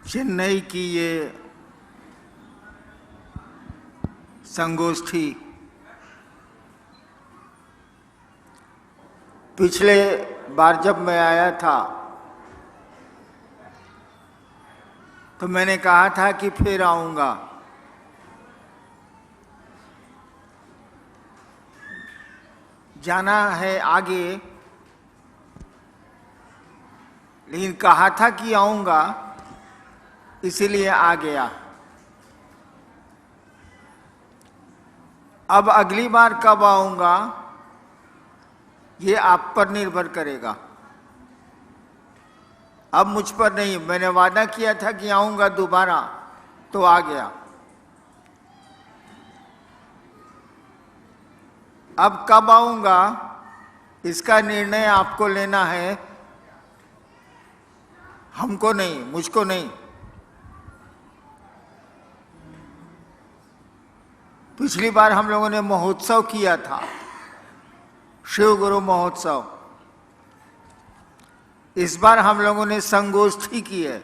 चेन्नई की ये संगोष्ठी पिछले बार जब मैं आया था तो मैंने कहा था कि फिर आऊंगा। जाना है आगे, लेकिन कहा था कि आऊंगा, इसीलिए आ गया। अब अगली बार कब आऊंगा ये आप पर निर्भर करेगा, अब मुझ पर नहीं। मैंने वादा किया था कि आऊंगा दोबारा, तो आ गया। अब कब आऊंगा इसका निर्णय आपको लेना है, हमको नहीं, मुझको नहीं। पिछली बार हम लोगों ने महोत्सव किया था, शिव गुरु महोत्सव। इस बार हम लोगों ने संगोष्ठी की है,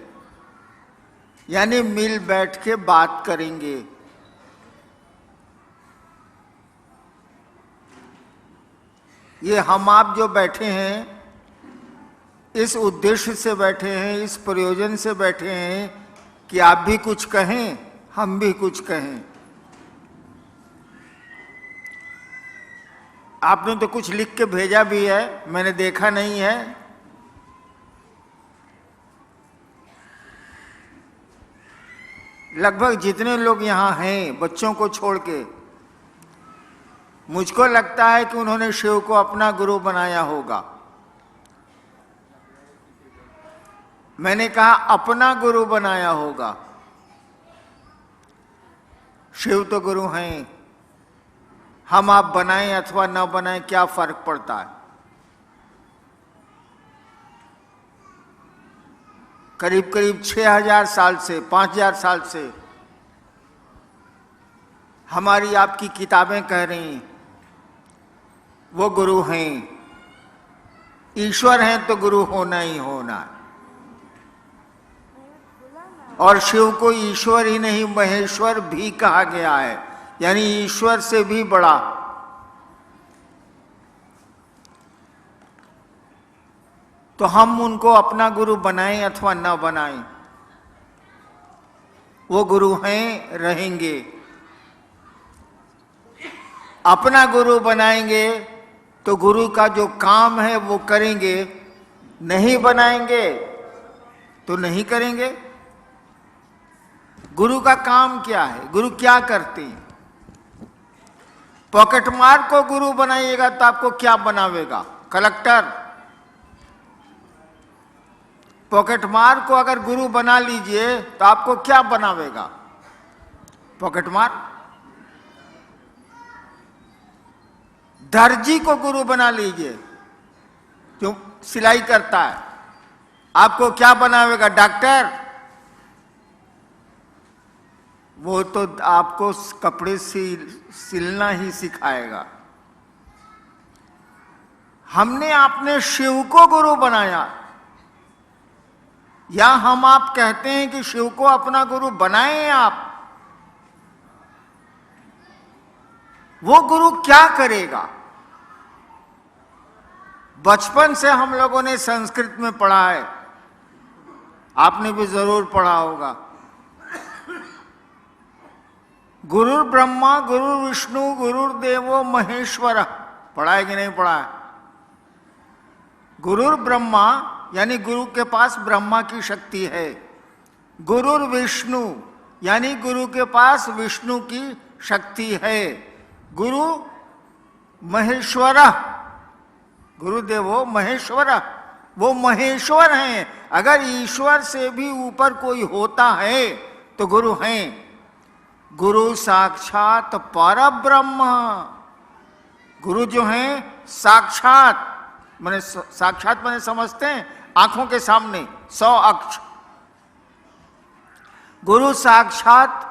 यानी मिल बैठ के बात करेंगे। ये हम आप जो बैठे हैं, इस उद्देश्य से बैठे हैं, इस प्रयोजन से बैठे हैं कि आप भी कुछ कहें, हम भी कुछ कहें। आपने तो कुछ लिख के भेजा भी है, मैंने देखा नहीं है। लगभग जितने लोग यहाँ हैं, बच्चों को छोड़ के, मुझको लगता है कि उन्होंने शिव को अपना गुरु बनाया होगा। मैंने कहा अपना गुरु बनाया होगा। शिव तो गुरु हैं, हम आप बनाएं अथवा न बनाएं क्या फर्क पड़ता है। करीब करीब 6000 साल से, 5000 साल से हमारी आपकी किताबें कह रही हैं वो गुरु हैं। ईश्वर हैं तो गुरु होना ही होना है। और शिव को ईश्वर ही नहीं महेश्वर भी कहा गया है, यानी ईश्वर से भी बड़ा। तो हम उनको अपना गुरु बनाएं अथवा न बनाएं, वो गुरु हैं, रहेंगे। अपना गुरु बनाएंगे तो गुरु का जो काम है वो करेंगे, नहीं बनाएंगे तो नहीं करेंगे। गुरु का काम क्या है, गुरु क्या करते हैं? पॉकेटमार को गुरु बनाइएगा तो आपको क्या बनावेगा? कलेक्टर। पॉकेटमार को अगर गुरु बना लीजिए तो आपको क्या बनावेगा? पॉकेटमार। दर्जी को गुरु बना लीजिए, जो सिलाई करता है, आपको क्या बनावेगा? डॉक्टर। वो तो आपको कपड़े सिलना ही सिखाएगा। हमने आपने शिव को गुरु बनाया, या हम आप कहते हैं कि शिव को अपना गुरु बनाएं आप। वो गुरु क्या करेगा? बचपन से हम लोगों ने संस्कृत में पढ़ा है, आपने भी जरूर पढ़ा होगा। गुरुर ब्रह्मा गुरु विष्णु गुरुर्देवो महेश्वर। पढ़ा है कि नहीं पढ़ा है? गुरुर ब्रह्मा यानी गुरु के पास ब्रह्मा की शक्ति है। गुरुर विष्णु यानी गुरु के पास विष्णु की शक्ति है। गुरु महेश्वर, गुरुदेवो महेश्वर, वो महेश्वर हैं। अगर ईश्वर से भी ऊपर कोई होता है तो गुरु हैं। गुरु साक्षात परब्रह्म। गुरु जो हैं साक्षात, माने साक्षात माने समझते हैं, आंखों के सामने 100 अक्ष। गुरु साक्षात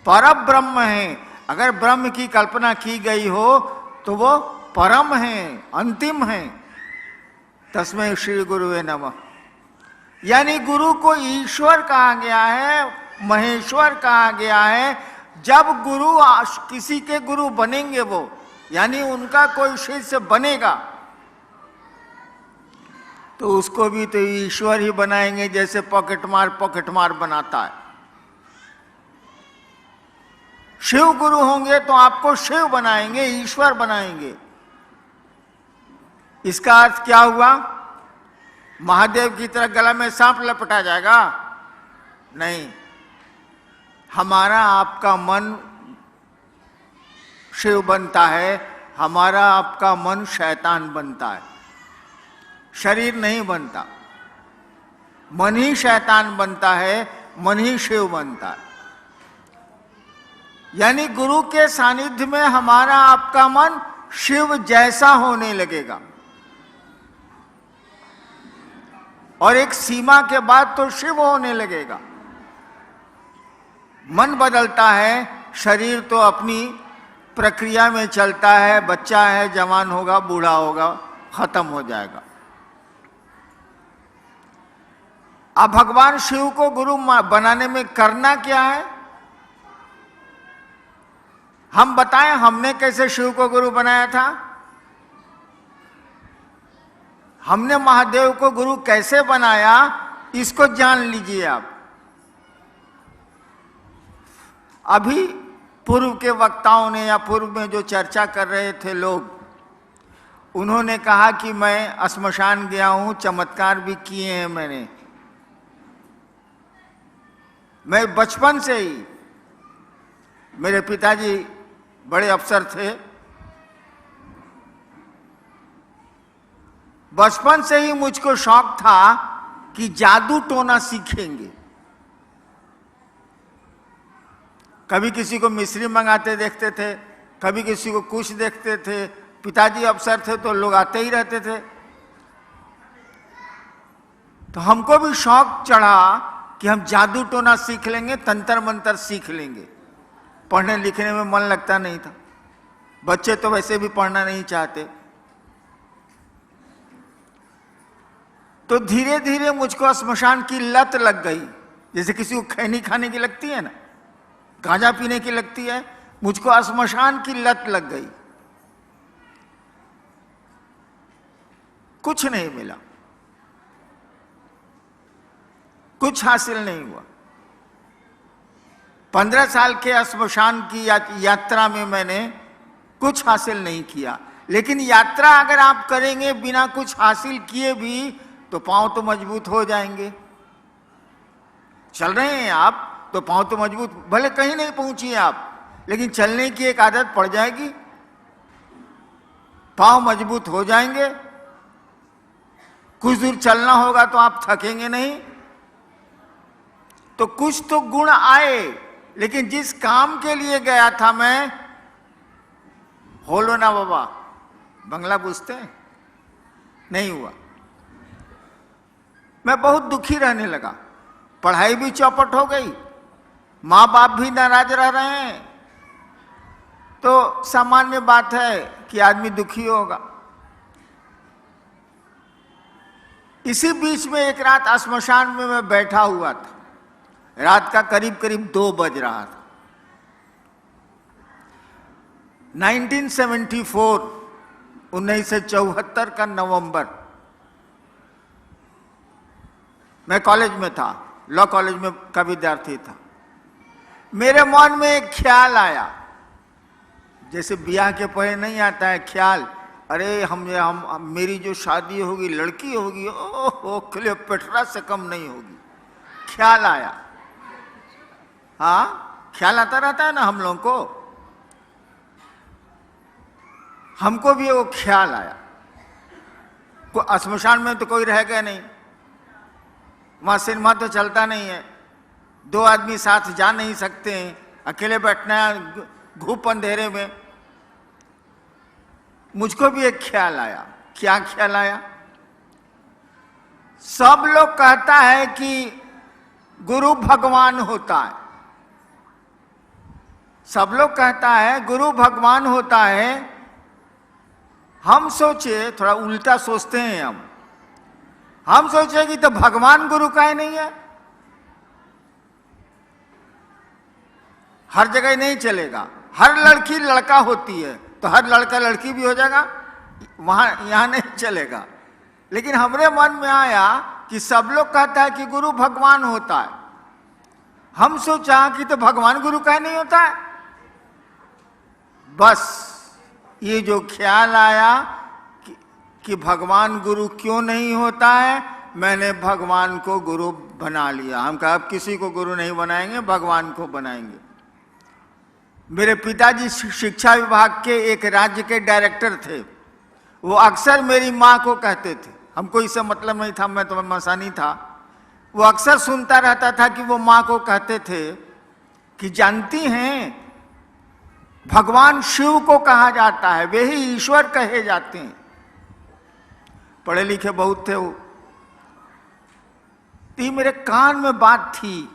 परब्रह्म है। अगर ब्रह्म की कल्पना की गई हो तो वो परम है, अंतिम है। तस्मै श्री गुरुवे नमः। यानी गुरु को ईश्वर कहा गया है, महेश्वर कहा गया है। जब गुरु किसी के गुरु बनेंगे वो, यानी उनका कोई शिष्य बनेगा, तो उसको भी तो ईश्वर ही बनाएंगे, जैसे पॉकेट मार बनाता है। शिव गुरु होंगे तो आपको शिव बनाएंगे, ईश्वर बनाएंगे। इसका अर्थ क्या हुआ? महादेव की तरह गला में सांप लपटा जाएगा? नहीं, हमारा आपका मन शिव बनता है, हमारा आपका मन शैतान बनता है, शरीर नहीं बनता। मन ही शैतान बनता है, मन ही शिव बनता है। यानी गुरु के सानिध्य में हमारा आपका मन शिव जैसा होने लगेगा, और एक सीमा के बाद तो शिव होने लगेगा। मन बदलता है, शरीर तो अपनी प्रक्रिया में चलता है, बच्चा है, जवान होगा, बूढ़ा होगा, खत्म हो जाएगा। अब भगवान शिव को गुरु बनाने में करना क्या है? हम बताएं हमने कैसे शिव को गुरु बनाया था? हमने महादेव को गुरु कैसे बनाया, इसको जान लीजिए आप। अभी पूर्व के वक्ताओं ने या पूर्व में जो चर्चा कर रहे थे लोग, उन्होंने कहा कि मैं श्मशान गया हूं, चमत्कार भी किए हैं मैंने। मैं बचपन से ही, मेरे पिताजी बड़े अफसर थे, बचपन से ही मुझको शौक था कि जादू टोना सीखेंगे। कभी किसी को मिस्री मंगाते देखते थे, कभी किसी को कुछ देखते थे। पिताजी अफसर थे तो लोग आते ही रहते थे, तो हमको भी शौक चढ़ा कि हम जादू टोना सीख लेंगे, तंत्र मंत्र सीख लेंगे। पढ़ने लिखने में मन लगता नहीं था, बच्चे तो वैसे भी पढ़ना नहीं चाहते। तो धीरे धीरे मुझको श्मशान की लत लग गई, जैसे किसी को खैनी खाने की लगती है ना, गांजा पीने की लगती है, मुझको श्मशान की लत लग गई। कुछ नहीं मिला, कुछ हासिल नहीं हुआ। 15 साल के श्मशान की यात्रा में मैंने कुछ हासिल नहीं किया। लेकिन यात्रा अगर आप करेंगे बिना कुछ हासिल किए भी, तो पांव तो मजबूत हो जाएंगे। चल रहे हैं आप तो पांव तो मजबूत, भले कहीं नहीं पहुंचिए आप, लेकिन चलने की एक आदत पड़ जाएगी, पांव मजबूत हो जाएंगे। कुछ दूर चलना होगा तो आप थकेंगे नहीं। तो कुछ तो गुण आए, लेकिन जिस काम के लिए गया था मैं, होलो ना बाबा, बंगला पूछते हैं, नहीं हुआ। मैं बहुत दुखी रहने लगा, पढ़ाई भी चौपट हो गई, माँ बाप भी नाराज रह रहे हैं, तो सामान्य बात है कि आदमी दुखी होगा। इसी बीच में एक रात श्मशान में मैं बैठा हुआ था, रात का करीब करीब 2 बज रहा था। 1974 का नवंबर, मैं कॉलेज में था, लॉ कॉलेज में का विद्यार्थी था। मेरे मन में एक ख्याल आया, जैसे ब्याह के पहले नहीं आता है ख्याल, अरे हम मेरी जो शादी होगी, लड़की होगी, ओहो क्लियोपेट्रा से कम नहीं होगी। ख्याल आया, हाँ ख्याल आता रहता है ना हम लोगों को। हमको भी वो ख्याल आया, श्मशान में तो कोई रह गया नहीं, वहां सिनेमा तो चलता नहीं है, 2 आदमी साथ जा नहीं सकते हैं, अकेले बैठना है घूप अंधेरे में। मुझको भी एक ख्याल आया। क्या ख्याल आया? सब लोग कहता है कि गुरु भगवान होता है, सब लोग कहता है गुरु भगवान होता है। हम सोचे, थोड़ा उल्टा सोचते हैं हम, हम सोचे कि तो भगवान गुरु का ही नहीं है, हर जगह नहीं चलेगा। हर लड़की लड़का होती है तो हर लड़का लड़की भी हो जाएगा, वहां यहां नहीं चलेगा। लेकिन हमारे मन में आया कि सब लोग कहता है कि गुरु भगवान होता है, हम सोचा कि तो भगवान गुरु का ही नहीं होता है। बस ये जो ख्याल आया कि भगवान गुरु क्यों नहीं होता है, मैंने भगवान को गुरु बना लिया। हम कहा अब किसी को गुरु नहीं बनाएंगे, भगवान को बनाएंगे। मेरे पिताजी शिक्षा विभाग के एक राज्य के डायरेक्टर थे। वो अक्सर मेरी माँ को कहते थे, हमको इससे मतलब नहीं था, मैं तो मसानी था, वो अक्सर सुनता रहता था कि वो माँ को कहते थे कि जानती हैं भगवान शिव को कहा जाता है, वे ही ईश्वर कहे जाते हैं। पढ़े लिखे बहुत थे वो। तो मेरे कान में बात थी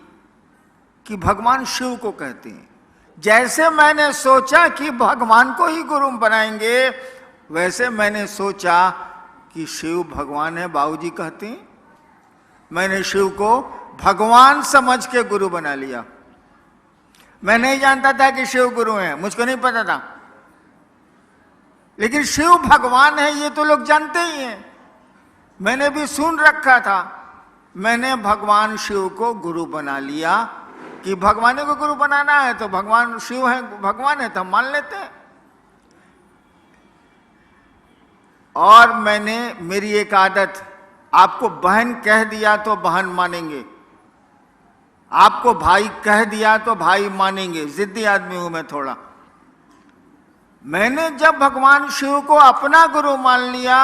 कि भगवान शिव को कहते हैं। जैसे मैंने सोचा कि भगवान को ही गुरु बनाएंगे, वैसे मैंने सोचा कि शिव भगवान है, बाबूजी कहते हैं। मैंने शिव को भगवान समझ के गुरु बना लिया। मैं नहीं जानता था कि शिव गुरु हैं, मुझको नहीं पता था। लेकिन शिव भगवान है ये तो लोग जानते ही हैं, मैंने भी सुन रखा था। मैंने भगवान शिव को गुरु बना लिया कि भगवान को गुरु बनाना है तो भगवान शिव है, भगवान है तो हम मान लेते हैं। और मैंने, मेरी एक आदत, आपको बहन कह दिया तो बहन मानेंगे, आपको भाई कह दिया तो भाई मानेंगे। जिद्दी आदमी हूं मैं थोड़ा। मैंने जब भगवान शिव को अपना गुरु मान लिया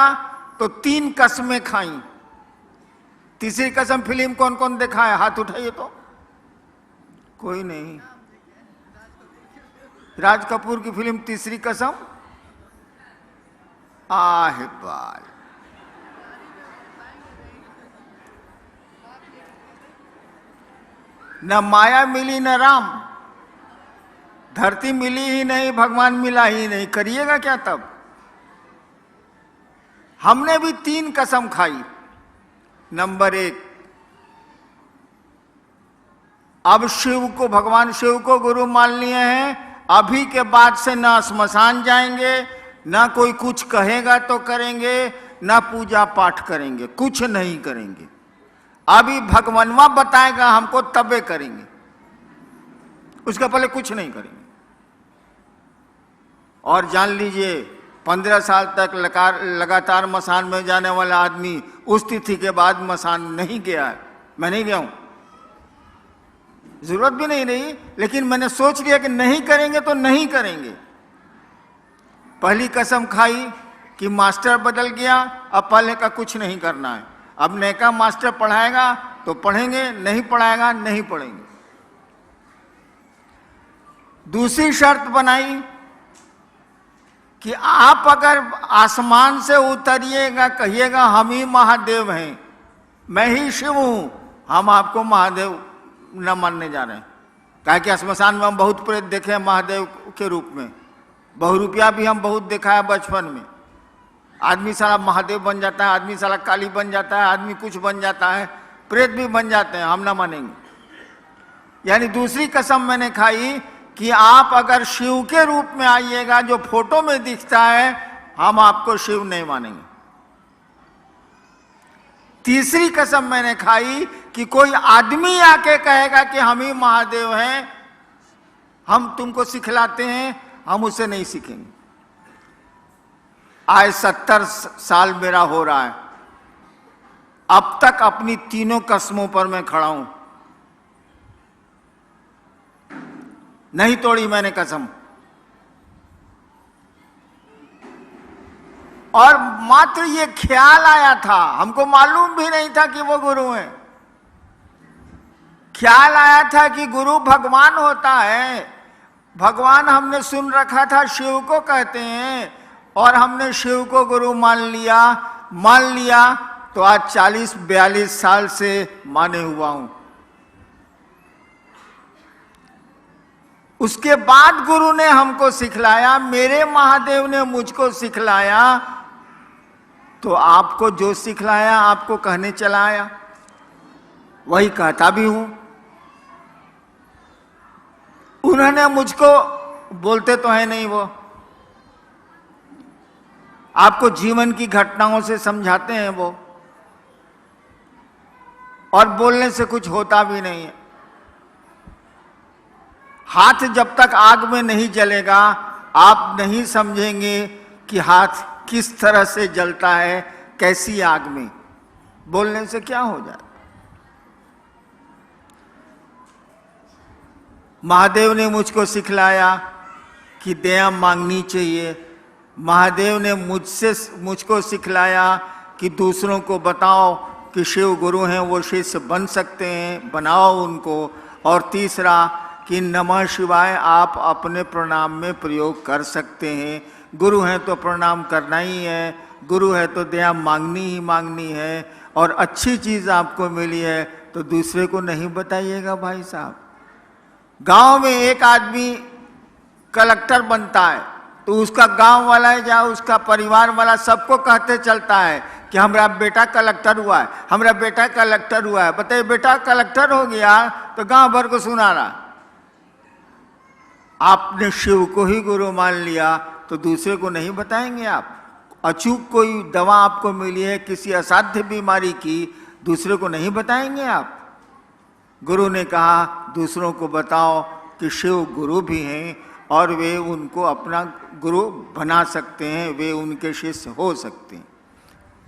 तो 3 कसमें खाई। तीसरी कसम फिल्म कौन कौन देखा है, हाथ उठाइए तो। कोई नहीं। राज कपूर की फिल्म तीसरी कसम, आहे बाल। न माया मिली न राम, धरती मिली ही नहीं, भगवान मिला ही नहीं, करिएगा क्या तब। हमने भी 3 कसम खाई। नंबर 1, अब शिव को, भगवान शिव को गुरु मान लिए हैं, अभी के बाद से ना स्मशान जाएंगे, ना कोई कुछ कहेगा तो करेंगे, ना पूजा पाठ करेंगे, कुछ नहीं करेंगे। अभी भगवानवा बताएगा हमको तबे करेंगे, उसके पहले कुछ नहीं करेंगे। और जान लीजिए 15 साल तक लगातार मसान में जाने वाला आदमी उस तिथि के बाद मसान नहीं गया है। मैं नहीं गया हूं, जरूरत भी नहीं रही, लेकिन मैंने सोच लिया कि नहीं करेंगे तो नहीं करेंगे। पहली कसम खाई कि मास्टर बदल गया, अब पहले का कुछ नहीं करना है। अब नए का मास्टर पढ़ाएगा तो पढ़ेंगे, नहीं पढ़ाएगा नहीं पढ़ेंगे। दूसरी शर्त बनाई कि आप अगर आसमान से उतरिएगा, कहिएगा हम ही महादेव हैं, मैं ही शिव हूं, हम आपको महादेव न मानने जा रहे हैं। कहा कि श्मशान में हम बहुत प्रेत देखे हैं महादेव के रूप में, बहुरूपिया भी हम बहुत देखा है बचपन में। आदमी साला महादेव बन जाता है, आदमी साला काली बन जाता है, आदमी कुछ बन जाता है, प्रेत भी बन जाते हैं, हम ना मानेंगे। यानी दूसरी कसम मैंने खाई कि आप अगर शिव के रूप में आइएगा, जो फोटो में दिखता है, हम आपको शिव नहीं मानेंगे। तीसरी कसम मैंने खाई कि कोई आदमी आके कहेगा कि हम ही महादेव हैं, हम तुमको सिखलाते हैं, हम उससे नहीं सीखेंगे। आज 70 साल मेरा हो रहा है, अब तक अपनी तीनों कसमों पर मैं खड़ा हूं, नहीं तोड़ी मैंने कसम। और मात्र ये ख्याल आया था, हमको मालूम भी नहीं था कि वो गुरु हैं। ख्याल आया था कि गुरु भगवान होता है। भगवान हमने सुन रखा था शिव को कहते हैं, और हमने शिव को गुरु मान लिया तो आज 40-42 साल से माने हुआ हूं। उसके बाद गुरु ने हमको सिखलाया, मेरे महादेव ने मुझको सिखलाया तो आपको जो सिखलाया आपको कहने चला आया, वही कहता भी हूं। उन्होंने मुझको, बोलते तो है नहीं वो, आपको जीवन की घटनाओं से समझाते हैं वो, और बोलने से कुछ होता भी नहीं है। हाथ जब तक आग में नहीं जलेगा, आप नहीं समझेंगे कि हाथ किस तरह से जलता है, कैसी आग में। बोलने से क्या हो जाए। महादेव ने मुझको सिखलाया कि दया मांगनी चाहिए। महादेव ने मुझको सिखलाया कि दूसरों को बताओ कि शिव गुरु हैं, वो शिष्य बन सकते हैं, बनाओ उनको। और तीसरा कि नमः शिवाय आप अपने प्रणाम में प्रयोग कर सकते हैं। गुरु हैं तो प्रणाम करना ही है, गुरु है तो दया मांगनी ही मांगनी है। और अच्छी चीज़ आपको मिली है तो दूसरे को नहीं बताइएगा भाई साहब। गांव में एक आदमी कलेक्टर बनता है तो उसका गांव वाला है या उसका परिवार वाला सबको कहते चलता है कि हमारा बेटा कलेक्टर हुआ है, हमारा बेटा कलेक्टर हुआ है। बताइए, बेटा कलेक्टर हो गया तो गांव भर को सुना रहा। आपने शिव को ही गुरु मान लिया तो दूसरे को नहीं बताएंगे आप। अचूक कोई दवा आपको मिली है किसी असाध्य बीमारी की, दूसरे को नहीं बताएंगे आप। गुरु ने कहा दूसरों को बताओ कि शिव गुरु भी हैं और वे उनको अपना गुरु बना सकते हैं, वे उनके शिष्य हो सकते हैं।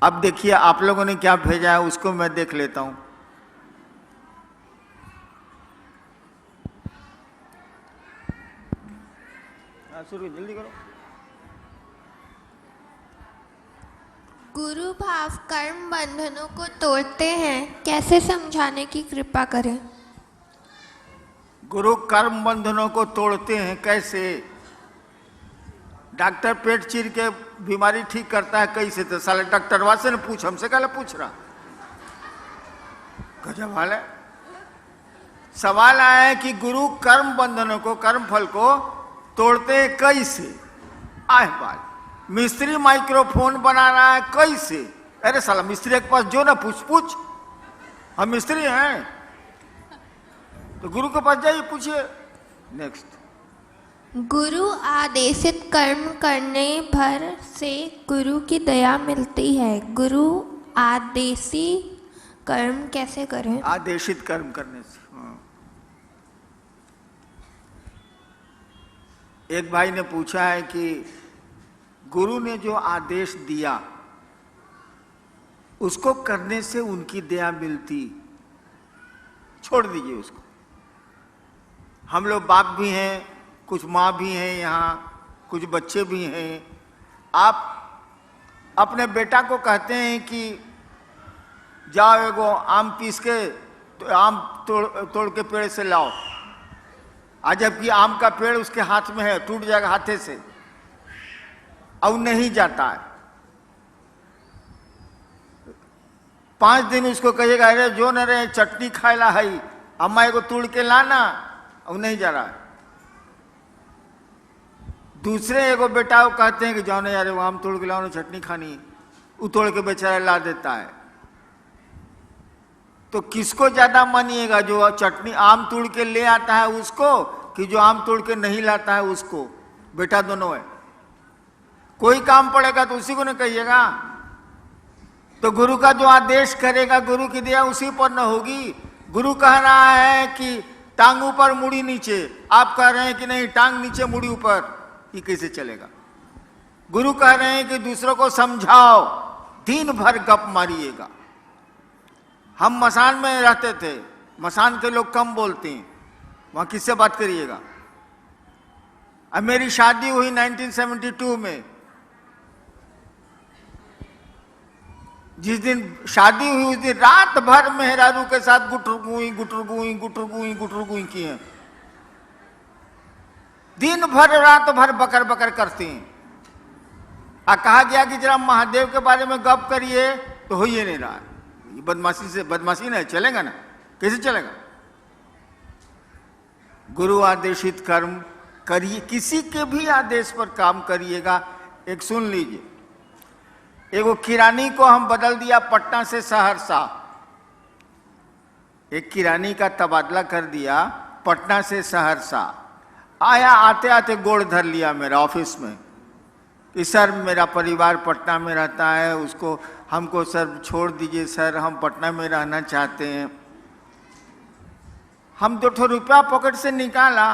अब देखिए आप लोगों ने क्या भेजा है, उसको मैं देख लेता हूं। शुरू जल्दी करो। गुरु भाव कर्म बंधनों को तोड़ते हैं, कैसे समझाने की कृपा करें। गुरु कर्म बंधनों को तोड़ते हैं कैसे? डॉक्टर पेट चीर के बीमारी ठीक करता है कैसे? तो साले डॉक्टरवा से न पूछ, हमसे क्या पूछ रहा। गजब हाल है। सवाल आया है कि गुरु कर्म बंधनों को, कर्म फल को तोड़ते हैं कैसे? आह बात, मिस्त्री माइक्रोफोन बना रहा है कैसे? अरे साला मिस्त्री के पास जो ना पूछ, हम मिस्त्री हैं तो गुरु के पास जाइए, पूछिए। नेक्स्ट, गुरु आदेशित कर्म करने भर से गुरु की दया मिलती है। गुरु आदेशी कर्म कैसे करें? आदेशित कर्म करने से। एक भाई ने पूछा है कि गुरु ने जो आदेश दिया उसको करने से उनकी दया मिलती, छोड़ दीजिए उसको। हम लोग बाप भी हैं, कुछ माँ भी हैं, यहाँ कुछ बच्चे भी हैं। आप अपने बेटा को कहते हैं कि जाओ एगो आम पीस के तो आम तोड़ के पेड़ से लाओ, आज जबकि आम का पेड़ उसके हाथ में है, टूट जाएगा हाथे से, और नहीं जाता है। 5 दिन उसको कहिएगा अरे जो न रहे चटनी खाएला है, अम्मा को तोड़ के लाना, और नहीं जा रहा है। दूसरे एगो बेटा को कहते हैं कि जाओ ना यार वो आम तोड़ के लाओ ना, चटनी खानी है, वो तोड़ के बेचारा ला देता है। तो किसको ज्यादा मानिएगा, जो चटनी आम तोड़ के ले आता है उसको, कि जो आम तोड़ के नहीं लाता है उसको? बेटा दोनों है, कोई काम पड़ेगा तो उसी को न कहिएगा। तो गुरु का जो आदेश करेगा गुरु की दया उसी पर न होगी। गुरु कह रहा है कि टांग ऊपर मुड़ी नीचे, आप कह रहे हैं कि नहीं टांग नीचे मुड़ी ऊपर, ये कैसे चलेगा? गुरु कह रहे हैं कि दूसरों को समझाओ, दिन भर गप मारिएगा। हम मसान में रहते थे, मसान के लोग कम बोलते हैं, वहां किससे बात करिएगा? अब मेरी शादी हुई 1972 में। जिस दिन शादी हुई उस दिन रात भर मेहरारू के साथ गुटरगुई की हैं। दिन भर रात भर बकर बकर करती हैं। और कहा गया कि जरा महादेव के बारे में गप करिए तो हो ही नहीं रहा। ये बदमाशी नहीं चलेगा ना, कैसे चलेगा? गुरु आदेशित कर्म करिए, किसी के भी आदेश पर काम करिएगा। एक सुन लीजिए, एगो किरानी को हम बदल दिया पटना से सहरसा, एक किरानी का तबादला कर दिया पटना से सहरसा। आया, आते आते गोड़ धर लिया मेरा ऑफिस में कि सर मेरा परिवार पटना में रहता है, उसको हमको सर छोड़ दीजिए सर, हम पटना में रहना चाहते हैं। हम 2 रुपया पॉकेट से निकाला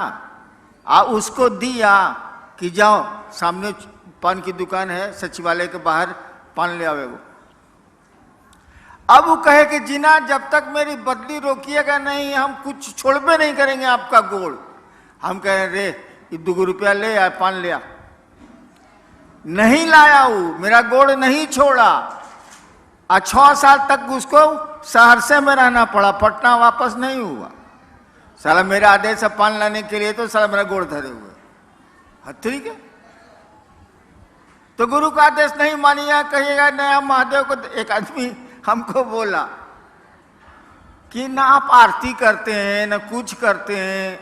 उसको दिया कि जाओ सामने पान की दुकान है सचिवालय के बाहर, पान ले आवे वो। अब वो कहे कि जीना जब तक मेरी बदली रोकिएगा नहीं हम कुछ छोड़बे नहीं करेंगे आपका गोड़। हम कहे रे ये 2 रुपया ले आया, पान ले आ। नहीं लाया वो, मेरा गोड़ नहीं छोड़ा। 6 साल तक उसको सहरसे में रहना पड़ा, पटना वापस नहीं हुआ। साला मेरा आदेश है पान लाने के लिए तो साला मेरा गोड़ धरे हुए। ठीक है, तो गुरु का आदेश नहीं मानिएगा, कहिएगा नया महादेव को। एक आदमी हमको बोला कि ना आप आरती करते हैं ना कुछ करते हैं।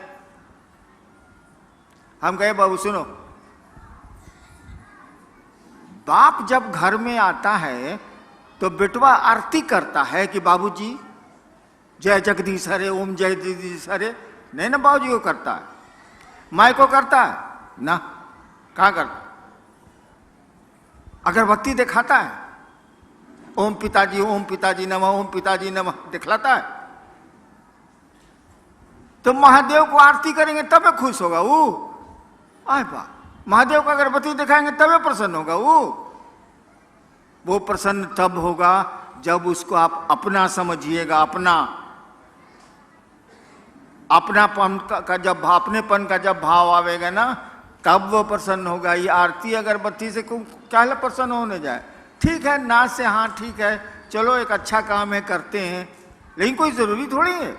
हम कहे बाबू सुनो, बाप जब घर में आता है तो बेटवा आरती करता है कि बाबूजी जय जगदीश हरे, ओम जय जगदीश हरे। नहीं ना, बाबूजी को करता है। माई को करता है ना, कहाँ करता? अगरबत्ती दिखाता है, ओम पिताजी नमः, ओम पिताजी नमः दिखलाता है। तो महादेव को आरती करेंगे तब खुश होगा वो। आए बा, महादेव को अगरबत्ती दिखाएंगे तब प्रसन्न होगा वो प्रसन्न तब होगा जब उसको आप अपना समझिएगा। अपनापन का जब अपनेपन का जब भाव आवेगा ना तब वो प्रसन्न होगा। ये आरती अगरबत्ती से क्या प्रसन्न होने जाए? ठीक है ना से, हाँ ठीक है, चलो एक अच्छा काम है करते हैं, लेकिन कोई जरूरी थोड़ी है।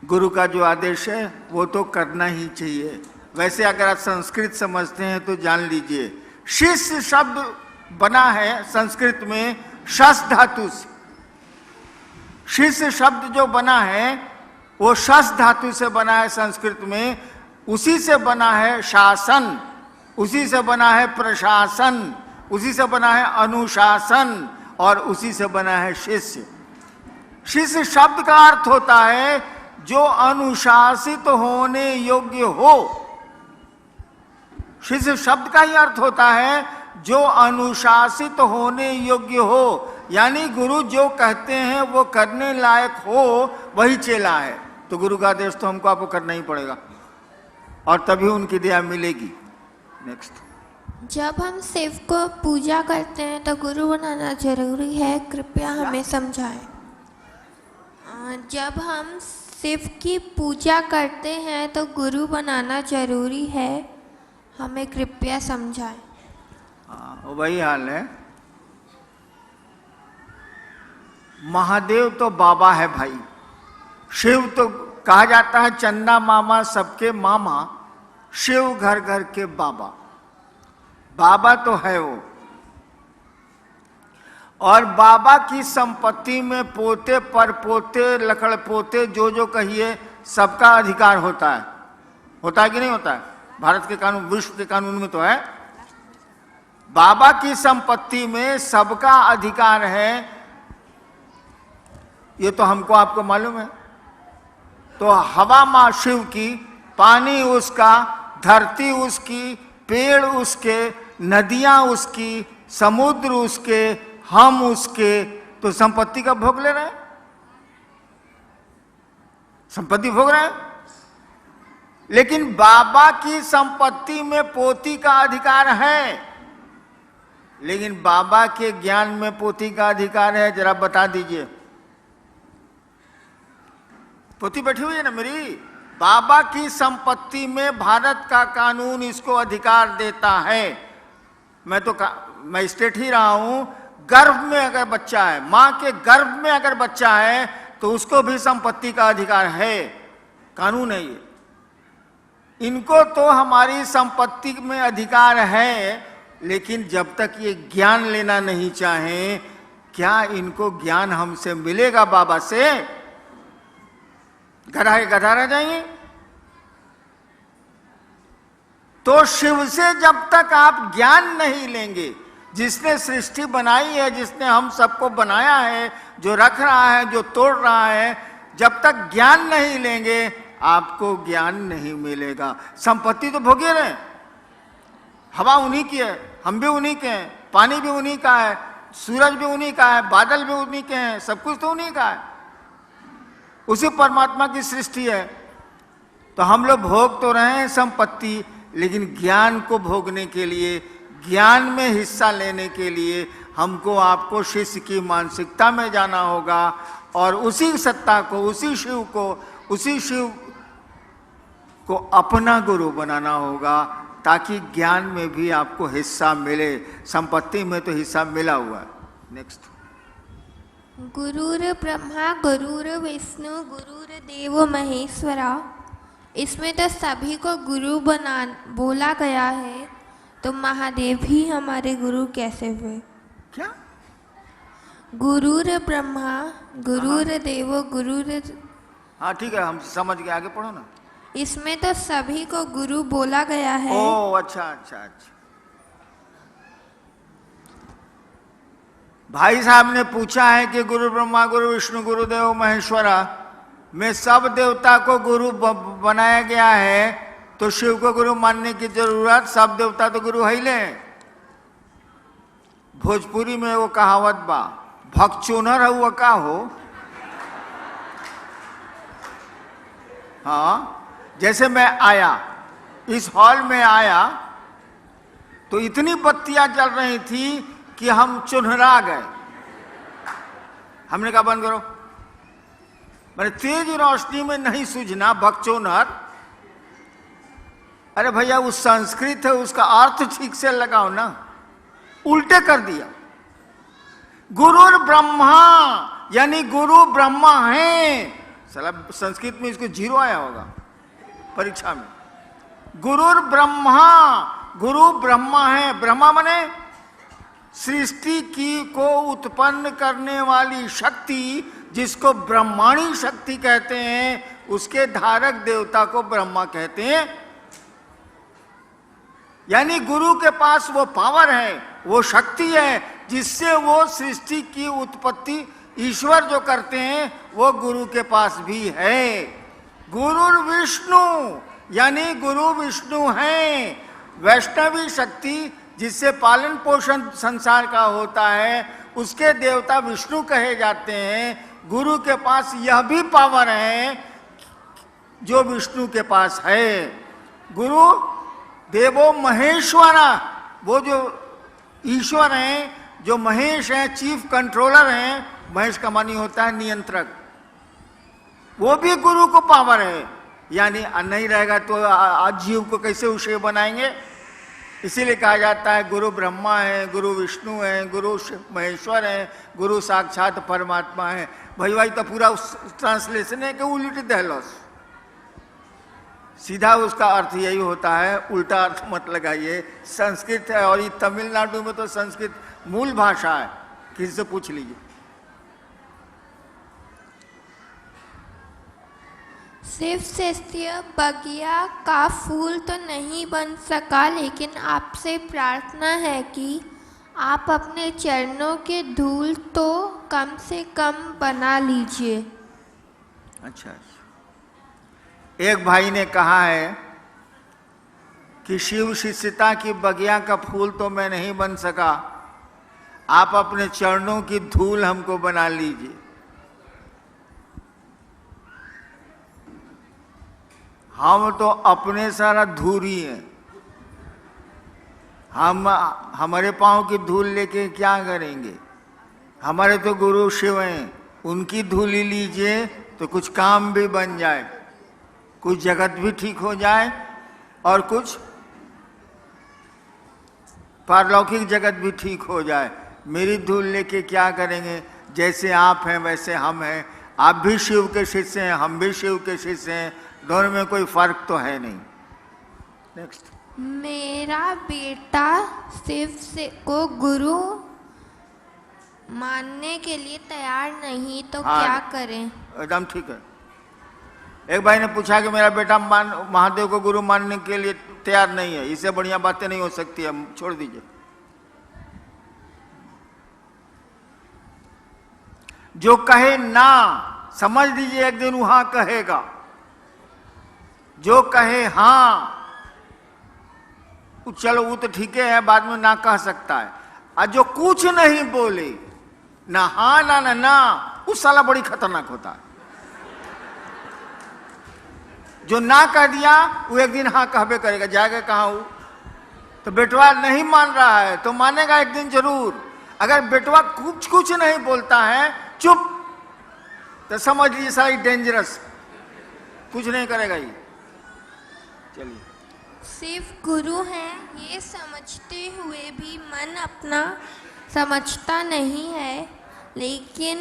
गुरु का जो आदेश है वो तो करना ही चाहिए। वैसे अगर आप संस्कृत समझते हैं तो जान लीजिए, शिष्य शब्द बना है संस्कृत में शस धातु से। शिष्य शब्द जो बना है वो शस धातु से बना है संस्कृत में। उसी से बना है शासन, उसी से बना है प्रशासन, उसी से बना है अनुशासन, और उसी से बना है शिष्य। शिष्य शब्द का अर्थ होता है जो अनुशासित होने योग्य हो। शिष्य शब्द का ही अर्थ होता है जो अनुशासित होने योग्य हो, यानी गुरु जो कहते हैं वो करने लायक हो, वही चेला है। तो गुरु का आदेश तो हमको आपको करना ही पड़ेगा और तभी उनकी दया मिलेगी। नेक्स्ट, जब हम शिव को पूजा करते हैं तो गुरु बनाना जरूरी है, कृपया हमें समझाएं। जब हम शिव की पूजा करते हैं तो गुरु बनाना जरूरी है, हमें कृपया समझाएं। वही हाल है। महादेव तो बाबा है भाई, शिव तो कहा जाता है चंदा मामा सबके मामा, शिव घर घर के बाबा। बाबा तो है वो, और बाबा की संपत्ति में पोते पर पोते लकड़ पोते जो जो कहिए सबका अधिकार होता है कि नहीं होता है? भारत के कानून, विश्व के कानून में तो है। बाबा की संपत्ति में सबका अधिकार है, ये तो हमको आपको मालूम है। तो हवा माँ शिव की, पानी उसका, धरती उसकी, पेड़ उसके, नदियां उसकी, समुद्र उसके, हम उसके। तो संपत्ति का भोग ले रहे हैं, संपत्ति भोग रहे हैं। लेकिन बाबा की संपत्ति में पोती का अधिकार है, लेकिन बाबा के ज्ञान में पोती का अधिकार है? जरा बता दीजिए। पोती बैठी हुई है ना मेरी। बाबा की संपत्ति में भारत का कानून इसको अधिकार देता है। मैं स्टेट ही रहा हूं, गर्भ में अगर बच्चा है, मां के गर्भ में अगर बच्चा है तो उसको भी संपत्ति का अधिकार है, कानून है ये। इनको तो हमारी संपत्ति में अधिकार है, लेकिन जब तक ये ज्ञान लेना नहीं चाहें, क्या इनको ज्ञान हमसे मिलेगा बाबा से? गधा के गधा रह जाएंगे। तो शिव से जब तक आप ज्ञान नहीं लेंगे, जिसने सृष्टि बनाई है, जिसने हम सबको बनाया है, जो रख रहा है, जो तोड़ रहा है, जब तक ज्ञान नहीं लेंगे आपको ज्ञान नहीं मिलेगा। संपत्ति तो भोगे रहे, हवा उन्हीं की है, हम भी उन्हीं के हैं, पानी भी उन्हीं का है, सूरज भी उन्हीं का है, बादल भी उन्हीं के हैं, सब कुछ तो उन्हीं का है, उसी परमात्मा की सृष्टि है। तो हम लोग भोग तो रहे हैं संपत्ति, लेकिन ज्ञान को भोगने के लिए, ज्ञान में हिस्सा लेने के लिए हमको आपको शिष्य की मानसिकता में जाना होगा और उसी सत्ता को, उसी शिव को अपना गुरु बनाना होगा, ताकि ज्ञान में भी आपको हिस्सा मिले। संपत्ति में तो हिस्सा मिला हुआ है। नेक्स्ट, गुरुर ब्रह्मा गुरुर विष्णु गुरुर देवो महेश्वरा, इसमें तो सभी को गुरु बोला गया है, तो महादेव ही हमारे गुरु कैसे हुए? क्या? गुरुर ब्रह्मा गुरुर देवो गुरुर, हाँ ठीक है, हम समझ गए, आगे पढ़ो ना। इसमें तो सभी को गुरु बोला गया है। ओ अच्छा अच्छा अच्छा। भाई साहब ने पूछा है कि गुरु ब्रह्मा गुरु विष्णु गुरुदेव महेश्वरा में सब देवता को गुरु बनाया गया है, तो शिव को गुरु मानने की जरूरत, सब देवता तो गुरु है ही ले। भोजपुरी में वो कहावत बा, भगचोनर हुआ का हो। हाँ, जैसे मैं आया, इस हॉल में आया तो इतनी बत्तियां जल रही थी कि हम चुनहरा गए। हमने कहा बंद करो, मैंने तेज रोशनी में नहीं सूझना भगचोनर। अरे भैया वो संस्कृत है, उसका अर्थ ठीक से लगाओ ना, उल्टे कर दिया। गुरुर ब्रह्मा यानी गुरु ब्रह्मा है। साला संस्कृत में इसको 0 आया होगा परीक्षा में। गुरुर ब्रह्मा, गुरु ब्रह्मा है। ब्रह्मा माने सृष्टि की को उत्पन्न करने वाली शक्ति, जिसको ब्रह्माणी शक्ति कहते हैं, उसके धारक देवता को ब्रह्मा कहते हैं। यानी गुरु के पास वो पावर है, वो शक्ति है, जिससे वो सृष्टि की उत्पत्ति ईश्वर जो करते हैं वो गुरु के पास भी है। गुरुर विष्णु यानी गुरु विष्णु हैं। वैष्णवी शक्ति जिससे पालन पोषण संसार का होता है, उसके देवता विष्णु कहे जाते हैं। गुरु के पास यह भी पावर है जो विष्णु के पास है। गुरु देवो महेश्वरा, वो जो ईश्वर हैं, जो महेश हैं, चीफ कंट्रोलर हैं। महेश का मानी होता है नियंत्रक, वो भी गुरु को पावर है। यानी नहीं रहेगा तो आज जीव को कैसे उसे बनाएंगे। इसीलिए कहा जाता है गुरु ब्रह्मा है, गुरु विष्णु है, गुरु महेश्वर है, गुरु साक्षात परमात्मा है। भाई तो पूरा ट्रांसलेशन है कि उल्टी दहलोस, सीधा उसका अर्थ यही होता है, उल्टा अर्थ मत लगाइए। संस्कृत है और ये तमिलनाडु में तो संस्कृत मूल भाषा है, किसी से पूछ लीजिए। शिव शिष्य बगिया का फूल तो नहीं बन सका, लेकिन आपसे प्रार्थना है कि आप अपने चरणों के धूल तो कम से कम बना लीजिए। अच्छा, एक भाई ने कहा है कि शिव शिष्यता की बगिया का फूल तो मैं नहीं बन सका, आप अपने चरणों की धूल हमको बना लीजिए। हम तो अपने सारा धूरी हैं, हम हमारे पाँव की धूल लेके क्या करेंगे। हमारे तो गुरु शिव हैं, उनकी धूल ही लीजिए तो कुछ काम भी बन जाए, कुछ जगत भी ठीक हो जाए और कुछ पारलौकिक जगत भी ठीक हो जाए। मेरी धूल लेके क्या करेंगे। जैसे आप हैं वैसे हम हैं, आप भी शिव के शिष्य हैं, हम भी शिव के शिष्य हैं, दोनों में कोई फर्क तो है नहीं। नेक्स्ट, मेरा बेटा शिव से को गुरु मानने के लिए तैयार नहीं, तो क्या करें। एकदम ठीक है। एक भाई ने पूछा कि मेरा बेटा महादेव को गुरु मानने के लिए तैयार नहीं है, इससे बढ़िया बातें नहीं हो सकती है, छोड़ दीजिए। जो कहे ना, समझ लीजिए एक दिन वहां कहेगा। जो कहे हाँ, चलो वो तो ठीक है, बाद में ना कह सकता है। और जो कुछ नहीं बोले, ना हाँ ना, उस साला बड़ी खतरनाक होता है। जो ना कह दिया वो एक दिन हाँ कहबे करेगा, जाएगा कहाँ वो? तो बेटवा नहीं मान रहा है तो मानेगा एक दिन जरूर। अगर बेटवा कुछ नहीं बोलता है, चुप, तो समझ लीजिए सारी डेंजरस, कुछ नहीं करेगा ये। चलिए। सिर्फ गुरु हैं ये समझते हुए भी मन अपना समझता नहीं है, लेकिन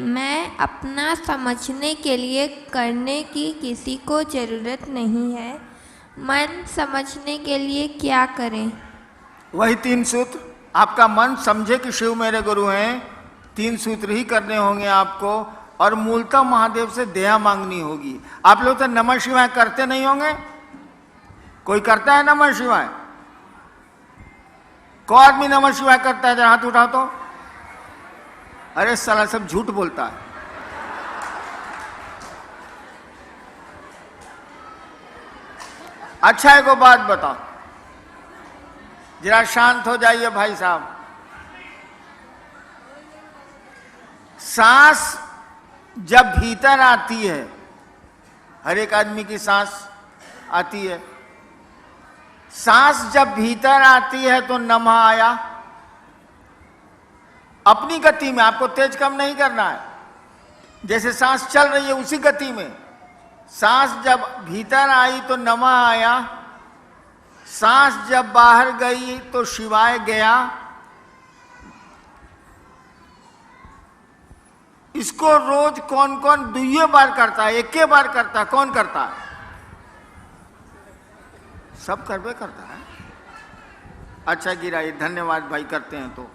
मैं अपना समझने के लिए करने की किसी को ज़रूरत नहीं है। मन समझने के लिए क्या करें? वही 3 सूत्र। आपका मन समझे कि शिव मेरे गुरु हैं, 3 सूत्र ही करने होंगे आपको। और मूलतः महादेव से दया मांगनी होगी। आप लोग तो नमः शिवाय करते नहीं होंगे? कोई करता है नमः शिवाय? कौन आदमी नमः शिवाय करता है? जरा हाथ उठाओ तो। अरे साला सब झूठ बोलता है। अच्छा एक बात बताओ, जरा शांत हो जाइए भाई साहब। सांस जब भीतर आती है, हर एक आदमी की सांस आती है, सांस जब भीतर आती है तो नमः आया। अपनी गति में, आपको तेज कम नहीं करना है, जैसे सांस चल रही है उसी गति में। सांस जब भीतर आई तो नमः आया, सांस जब बाहर गई तो शिवाय गया। इसको रोज कौन कौन 2 बार करता है, 1 बार करता है? कौन करता है? सब करबे करता है। अच्छा गिराई, धन्यवाद भाई, करते हैं तो।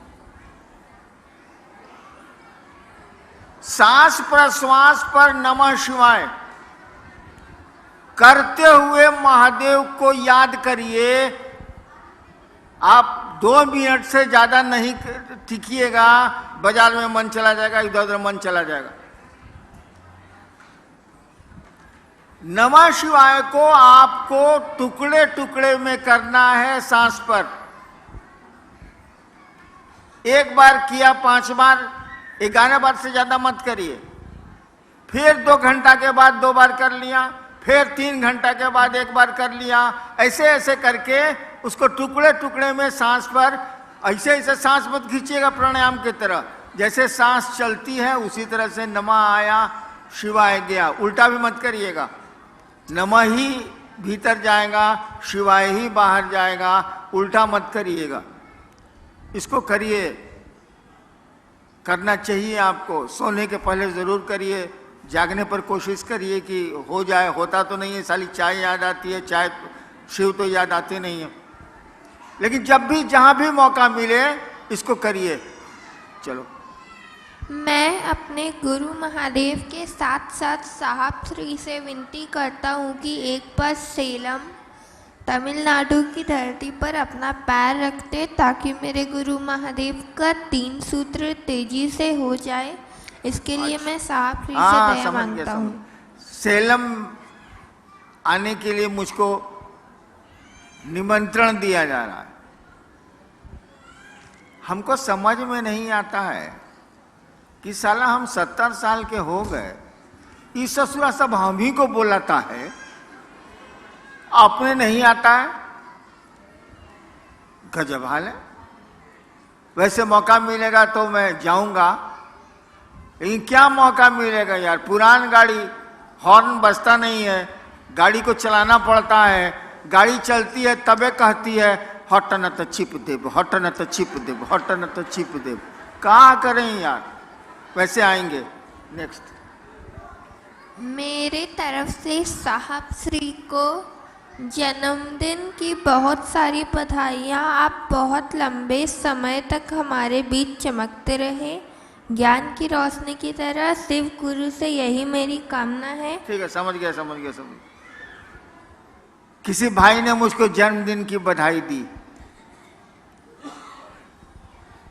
सांस प्रश्वास पर नमः शिवाय करते हुए महादेव को याद करिए। आप 2 मिनट से ज्यादा नहीं टिकिएगा, बाजार में मन चला जाएगा, इधर उधर मन चला जाएगा। नमः शिवाय को आपको टुकड़े टुकड़े में करना है सांस पर। 1 बार किया 5 बार, 11 बार से ज्यादा मत करिए। फिर 2 घंटा के बाद 2 बार कर लिया, फिर 3 घंटा के बाद 1 बार कर लिया। ऐसे ऐसे करके उसको टुकड़े टुकड़े में सांस पर, ऐसे ऐसे सांस मत खींचिएगा प्राणायाम की तरह। जैसे सांस चलती है उसी तरह से नमः आया, शिवाय गया। उल्टा भी मत करिएगा, नमः ही भीतर जाएगा, शिवाय ही बाहर जाएगा, उल्टा मत करिएगा। इसको करिए, करना चाहिए आपको। सोने के पहले जरूर करिए, जागने पर कोशिश करिए कि हो जाए। होता तो नहीं है, साली चाय याद आती है, चाय शिव तो याद आते नहीं है। लेकिन जब भी जहां भी मौका मिले इसको करिए। चलो। मैं अपने गुरु महादेव के साथ साथ साहब श्री से विनती करता हूँ कि एक बार सेलम तमिलनाडु की धरती पर अपना पैर रखते, ताकि मेरे गुरु महादेव का 3 सूत्र तेजी से हो जाए। इसके लिए मैं साहब श्री से दया मांगता हूँ। सेलम आने के लिए मुझको निमंत्रण दिया जा रहा है। हमको समझ में नहीं आता है कि साला हम 70 साल के हो गए, इस ससुरा सब हम ही को बोलाता है, अपने नहीं आता है। गजब हाल है। वैसे मौका मिलेगा तो मैं जाऊंगा, लेकिन क्या मौका मिलेगा यार। पुरान गाड़ी, हॉर्न बजता नहीं है, गाड़ी को चलाना पड़ता है। गाड़ी चलती है तबे कहती है हट न तो छिप देव, हट न तो छिप देव, हट न तो छिप देव। क्या करें यार। वैसे आएंगे। नेक्स्ट। मेरे तरफ से साहब श्री को जन्मदिन की बहुत सारी बधाइयाँ। आप बहुत लंबे समय तक हमारे बीच चमकते रहे। ज्ञान की रोशनी की तरह शिव गुरु से यही मेरी कामना है। ठीक है, समझ गया। किसी भाई ने मुझको जन्मदिन की बधाई दी।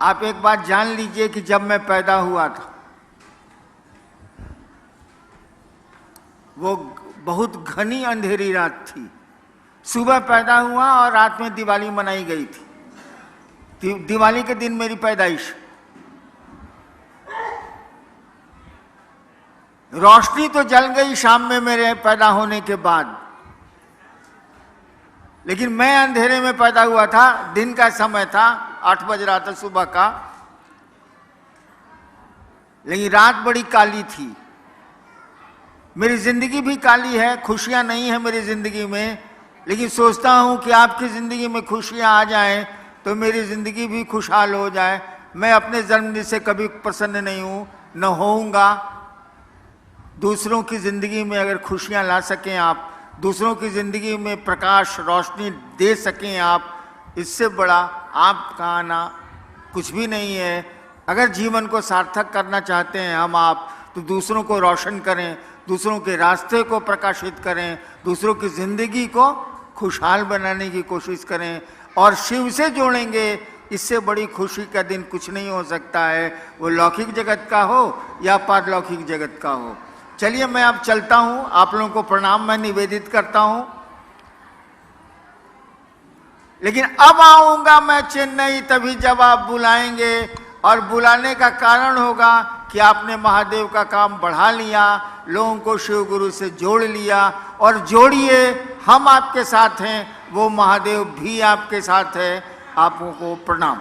आप एक बात जान लीजिए कि जब मैं पैदा हुआ था वो बहुत घनी अंधेरी रात थी। सुबह पैदा हुआ और रात में दिवाली मनाई गई थी। दिवाली के दिन मेरी पैदाइश। रोशनी तो जल गई शाम में मेरे पैदा होने के बाद, लेकिन मैं अंधेरे में पैदा हुआ था। दिन का समय था, 8 बज रहा था सुबह का, लेकिन रात बड़ी काली थी। मेरी जिंदगी भी काली है, खुशियां नहीं है मेरी जिंदगी में, लेकिन सोचता हूं कि आपकी जिंदगी में खुशियां आ जाएं तो मेरी जिंदगी भी खुशहाल हो जाए। मैं अपने जन्मदिन से कभी प्रसन्न नहीं हूं, न होऊंगा। दूसरों की जिंदगी में अगर खुशियां ला सकें आप, दूसरों की जिंदगी में प्रकाश रोशनी दे सकें आप, इससे बड़ा आपका आना कुछ भी नहीं है। अगर जीवन को सार्थक करना चाहते हैं हम आप, तो दूसरों को रोशन करें, दूसरों के रास्ते को प्रकाशित करें, दूसरों की जिंदगी को खुशहाल बनाने की कोशिश करें और शिव से जोड़ेंगे। इससे बड़ी खुशी का दिन कुछ नहीं हो सकता है, वो लौकिक जगत का हो या पारलौकिक जगत का हो। चलिए मैं अब चलता हूं, आप लोगों को प्रणाम मैं निवेदित करता हूं। लेकिन अब आऊंगा मैं चेन्नई तभी जब आप बुलाएंगे, और बुलाने का कारण होगा कि आपने महादेव का काम बढ़ा लिया, लोगों को शिव गुरु से जोड़ लिया। और जोड़िए, हम आपके साथ हैं, वो महादेव भी आपके साथ है। आपको प्रणाम।